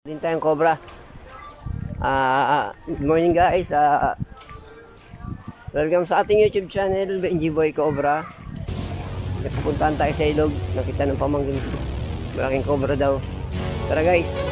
Din tayong Cobra. Good morning guys. Welcome sa ating YouTube channel, Benji Boy Cobra. Nagpupuntahan tayo sa ilog. Nakita ng pamangkin ko. Malaking cobra daw. Tara guys.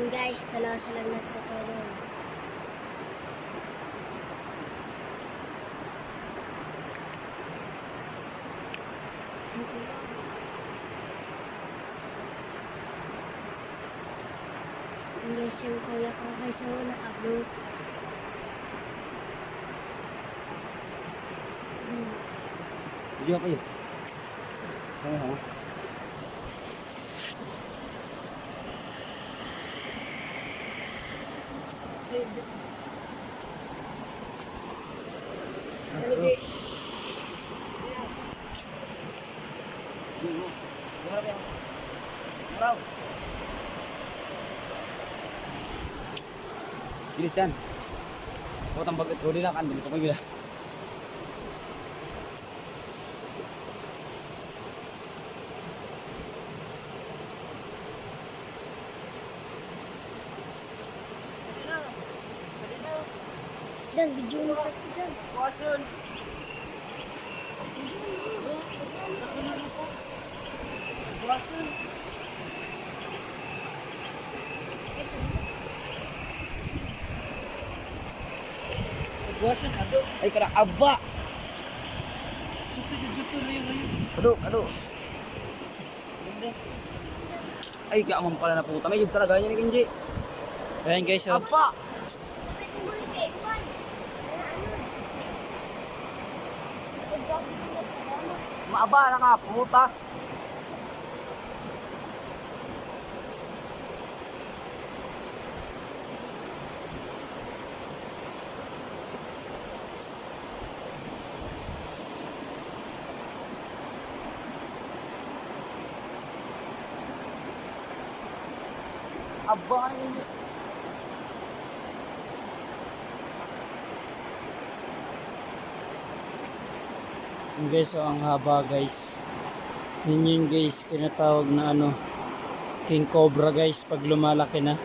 Guys, dalawa silang nagtutulong. Guys, yung kuya ko guys, yung naka-blue. Video apa ya? Sama-sama. Gini Chan. Kau tambah rodi lah kan, dito pa gila. Dan, video mo sa dyan. Kuwasun. Kuwasun. Kuwasun, ado. Ay kara aba. Supir na yun. Aduh. Ay kaya man pala na puta. May yung talaga niya ni Kenji. Ayan guys, oh. Aba. Maaba na nga puta. Aba na Kenji. Guys, so ang haba guys. Yun yung guys tinatawag na ano, king cobra guys pag lumalaki na.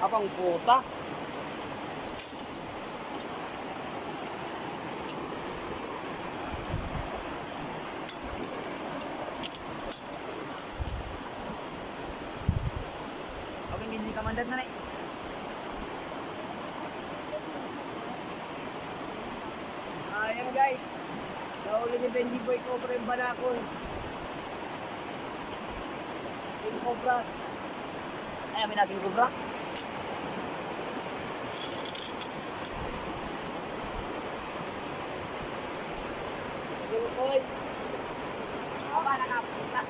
Abang puta. Okay, hindi ka mandag na Ayan guys. Nahuli ni Benji Boy Cobra yung banakon. Yung cobra. Ay, may naging kubra. Yung koy. Aba na nga puta.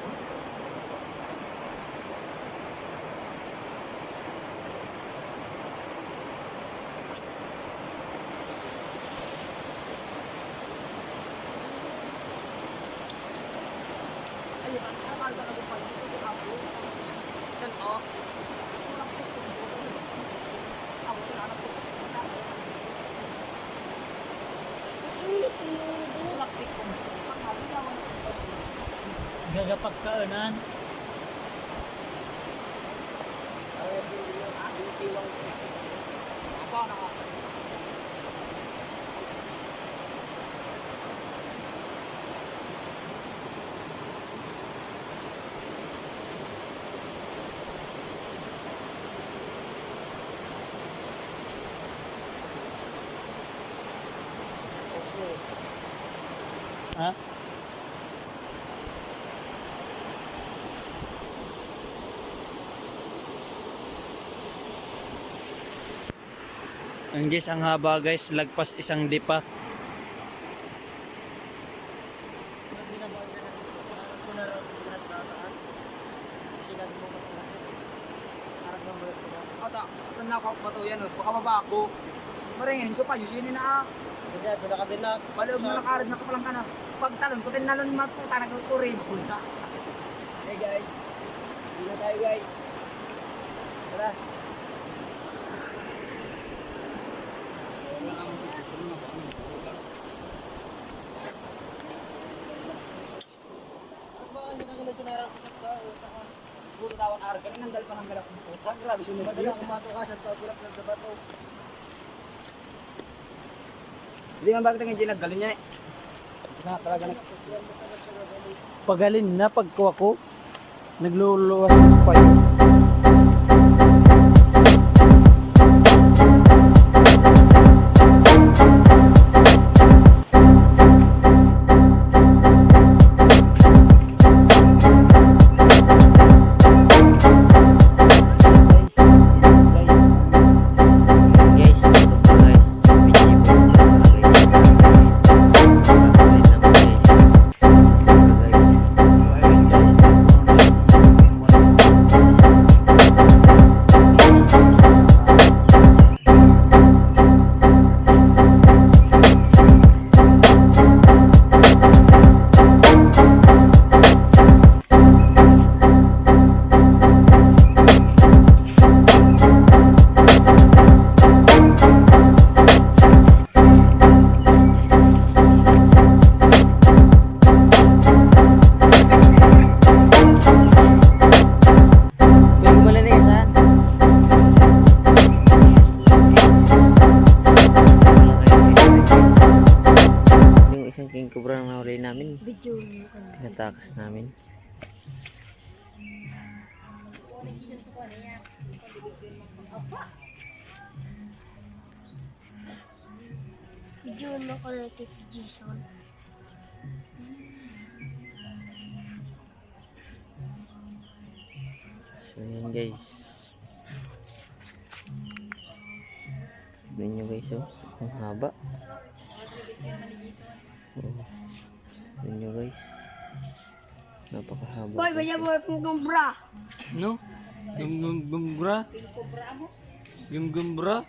Ay, akal ka na ko pa dito sa apo. San oh. Ako sa anak ko. Laktik ko. Gagapag kaunan. Apa na nga? Ha? Ang guys, ang haba guys, lagpas isang dipa. Ata, saan na ako ba to yan? Baka baba ako. Maringin, so pa, yusin na ah. Hindi, doon ka din na. Balog na nakarid na kapalang ka na. Pagtalon ko, tinalon magputa, nagkukurin. Punta. Hey guys. Hindi na tayo guys. Tara. Puro tawag arka, nandal pa ng galak ng puta. Grabe sunod. Madala kumato ka sa pagulap ng sabato. Hindi man bakit ang hindi naggalin niya eh. Isa talaga Pagalin na pagkuha ko. Nagluluwas sa spine. Guys, ito po guys. Medyo po guys. Pwede mo lang na saan? Yung isang king cobra na nahuli namin, Video mo ko. tinatakas namin. Video mo ko na kay Jason. So yan guys. Tignan nyo guys oh. Ang haba. Oh. Tignan nyo guys. Napakahaba. Boy, baya mo kung kumbra. No? Yung gumbra? Yung gumbra?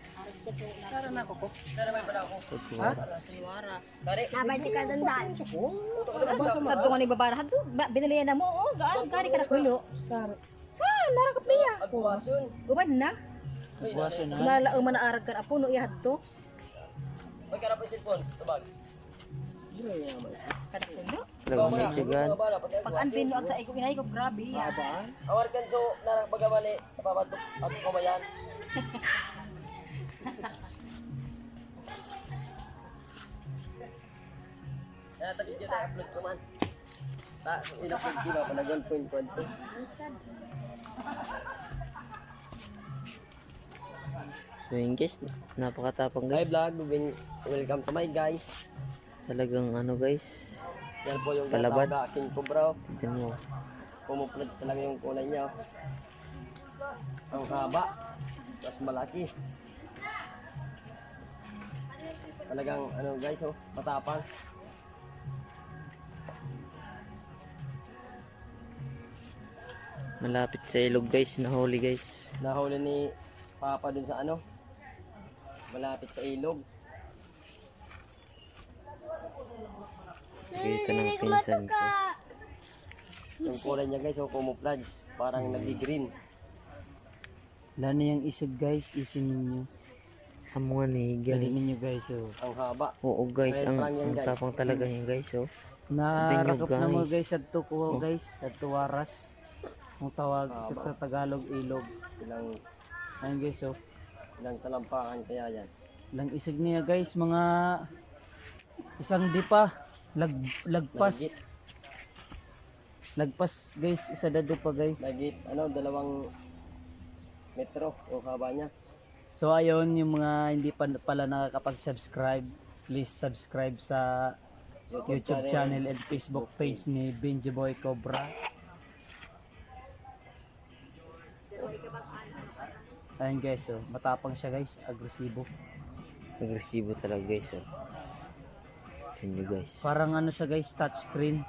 Nabay ka dandan. Sa tungan ni baba na binalian na mo gari ka na kulo. Saan narakap niya? Ubad na. Buwasan na. Nalaang man arag kan apo no ihadto. Kada kulo. Talagang may sigan. Pag anpin mo ag sa iko inay ko grabe ya. Awarkan so narapagaman napapatok ako kamayan. Ito video tayo upload ko man. In-upload ko pa na 1.12. So yun guys, napakatapang guys. Hi vlog, welcome to my guys. Talagang ano guys. Yan po yung palabad. King Cobra. Tignan mo. Pumuplod talaga yung kulay niya. Ang haba. Mas malaki. Talagang ano guys oh, matapang. Malapit sa ilog guys, nahuli guys. Nahuli ni Papa dun sa ano. Malapit sa ilog. Kita ng pinsan ko. Yung kulay niya guys, oh, camouflage. Parang nag-green. Lalo yung isog guys, isin ninyo. Hamungan ni Dali guys. ninyo guys oh. Ang haba. Oo guys, ang tapang talaga niya guys oh. Narakap na mo guys. guys at tuko guys, at tuwaras. Ang tawag sa Tagalog ilog. Ilang, Ayun guys oh. ilang talampakan kaya yan. Lang isig niya guys, mga isang dipa. Lagpas. Lagit. Lagpas guys, isa dado pa guys. Lagit, ano, 2 metro o haba niya. So ayun, yung mga hindi pa pala nakakapag-subscribe, please subscribe sa YouTube channel and Facebook page ni Benji Boy Cobra. Ayun guys, oh, matapang siya guys, agresibo. Agresibo talaga guys oh. Yan nyo guys. Parang ano siya guys, touchscreen.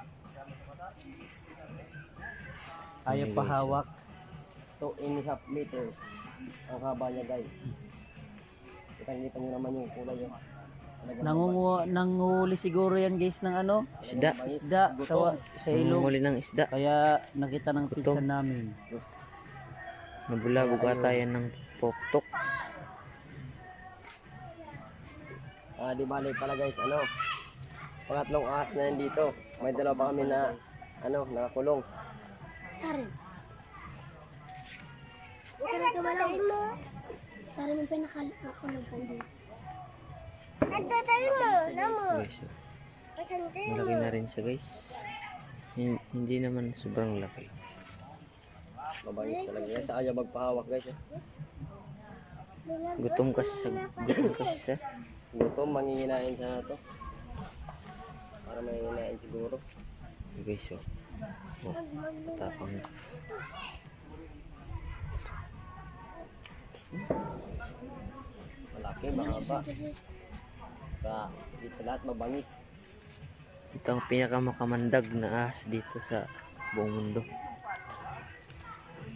Ayaw Ayun, pa guys, hawak. 2.5 meters ang haba niya guys. Kita nyo naman yung kulay yun. Nanguli siguro yan guys ng ano, Isda. isda sa ilog. Muli ng isda. Kaya nakita ng Gutom. pinsan namin. Nabulabog ata yan ng poktok. Di bali pala guys, ano, pangatlong ahas na yan dito. May 2 pa kami na, ano, nakakulong. Sarin. Pinagkamalain mo. Sara mo pinakalit ako ng puno. Nagtatay mo, namo. Guys, malaki na rin siya guys. Hindi naman sobrang laki. Mabangis talaga guys. Ayaw magpahawak guys. Gutom kasi siya. Gutom, manginginain siya na to. Para manginginain siguro. Guys, oh. Oh, tapang. Malaki, mahaba. Kaya, dito sa lahat mabangis. Ito ang pinakamakamandag na ahas dito sa buong mundo.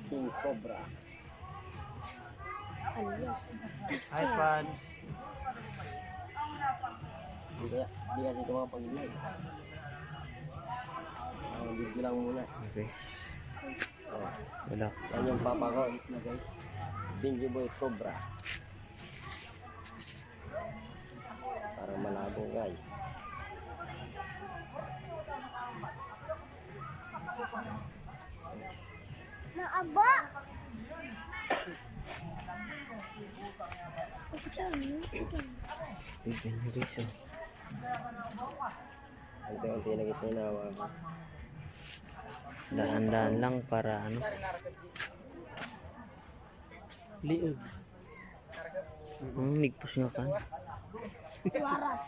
King Cobra. Alias. Hi fans. Di kasi ito mga pag-vlog. Video lang muna. Guys, Oh, wala. yan yung papa ko na guys. Benji Boy Cobra. Parang malabo guys. Naaba! Tignan nyo guys, oh. Unti-unti na guys na inawa ko. Dahan-dahan lang para ano. Liog. Nigpus nga kan.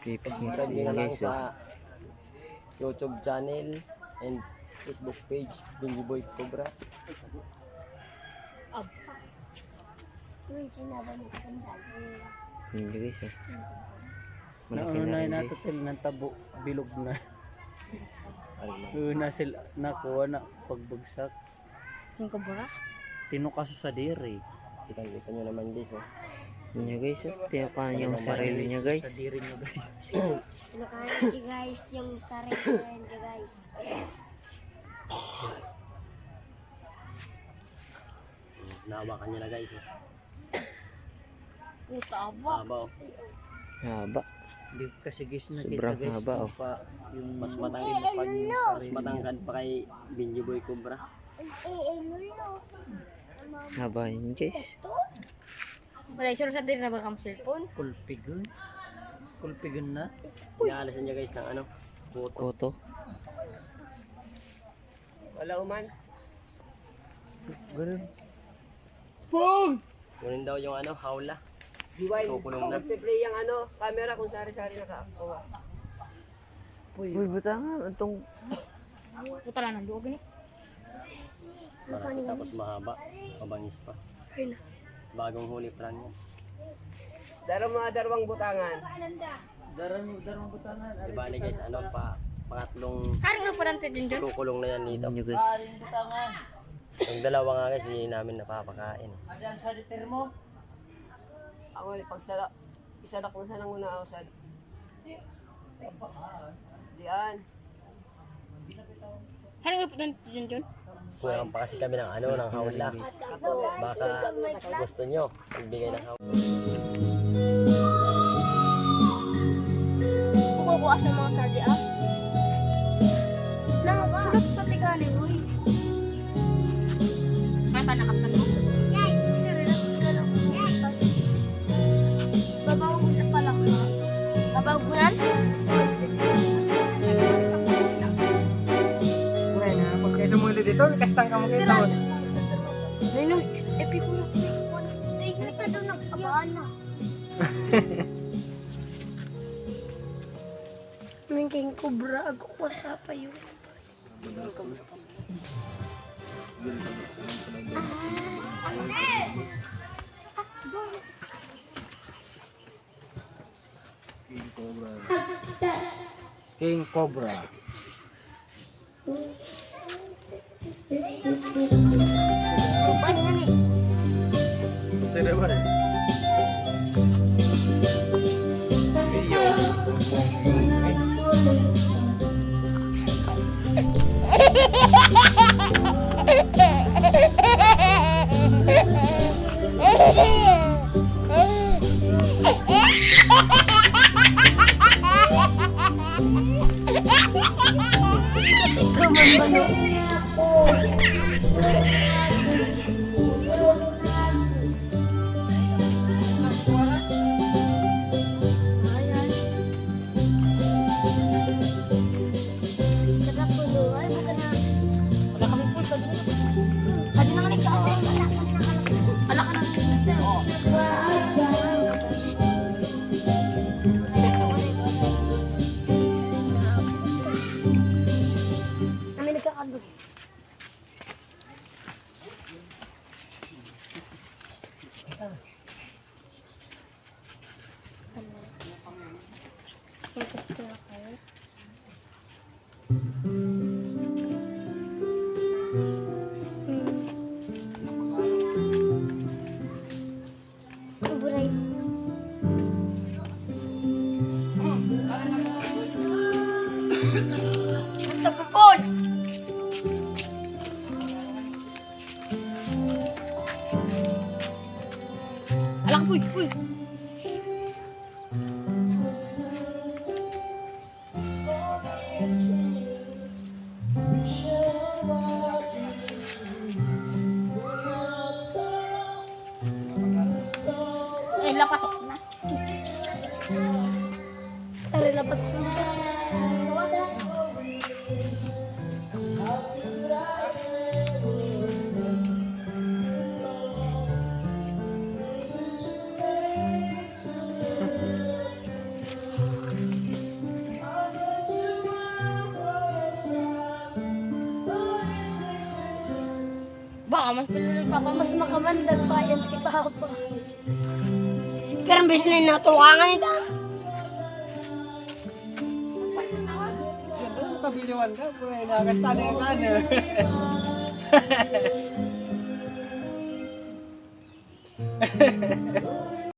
Pipis nga Subscribe nyo na kan lang guys, oh. sa YouTube channel and Facebook page Benji Boy Cobra. Yung sinabi mo sandal. Hindi guys, oh. Malaki Nauna na na rin nato guys. sila ng tabo, bilog na. Ano na. Una sila nakuha na pagbagsak. King Cobra? Tinukaso sa diri. Kita nyo naman guys. Oh. Yun nyo guys, oh. Tinapakan niya yung sarili niya guys. Sa diri niyo guys. Pinakain si guys yung sarili niya guys. Nahawakan nyo na guys. Oh. Puta ba? Haba oh. Haba. Hindi kasi guys nakita Sobrang guys haba, oh. pa yung Mas pa matangkad yung Mas sarili. matangkad pa kay Benji Boy Cobra. Lulo. Haba yun guys. Wala, sure sa din na ba kang cellphone? Kulpigun. Kulpigun na. Inaalisan niya guys ng ano. Puto. Koto. Wala uman. Ganun. Kunin daw yung ano, hawla. Kukulong na. Play yung ano, camera kung sari-sari nakakuha. Uy, buta nga. Itong Puta lang, nanduwa ganit. Marami tapos mahaba. Mabangis pa. Bagong huli plan yan. Dalawang butangan. Darang butangan. Di ba guys, ano pa, pangatlong Haring nga parang din dyan. kukulong na yan dito. yun nyo guys. Butangan. Yung dalawa nga guys, hindi namin napapakain. Adan sa deter mo. Ako, isa na kung saan ang una ako sa... Diyan. Haring nga parang din dyan. Kulang pa kasi kami ng ano, ng hawla. Baka gusto nyo, magbigay ng hawla. Kukuha sa mga sadi ah. Sulat pati galing uy. Kaya pa nakaptan mo? Babaw pala ka. Babaw-bunan? Pagkaiso mo ulit dito, kastang ka mo kayo taon. Nenong, epi ko na. Tingnan ka daw nag-abaan na. May king cobra, ako wasa pa yun. King Cobra. Upan nga ni. Kaman ba no? Ubray. Ang tapupon! Alang, puy, puy! Ay, lapatok na. Ay, lapatok na. Baka mas Papa, mas makamandag pa yan si Papa. Pero ang bilis na yung natukangan ito. Kabiliwan ka, boy. Nakakastana yung ano.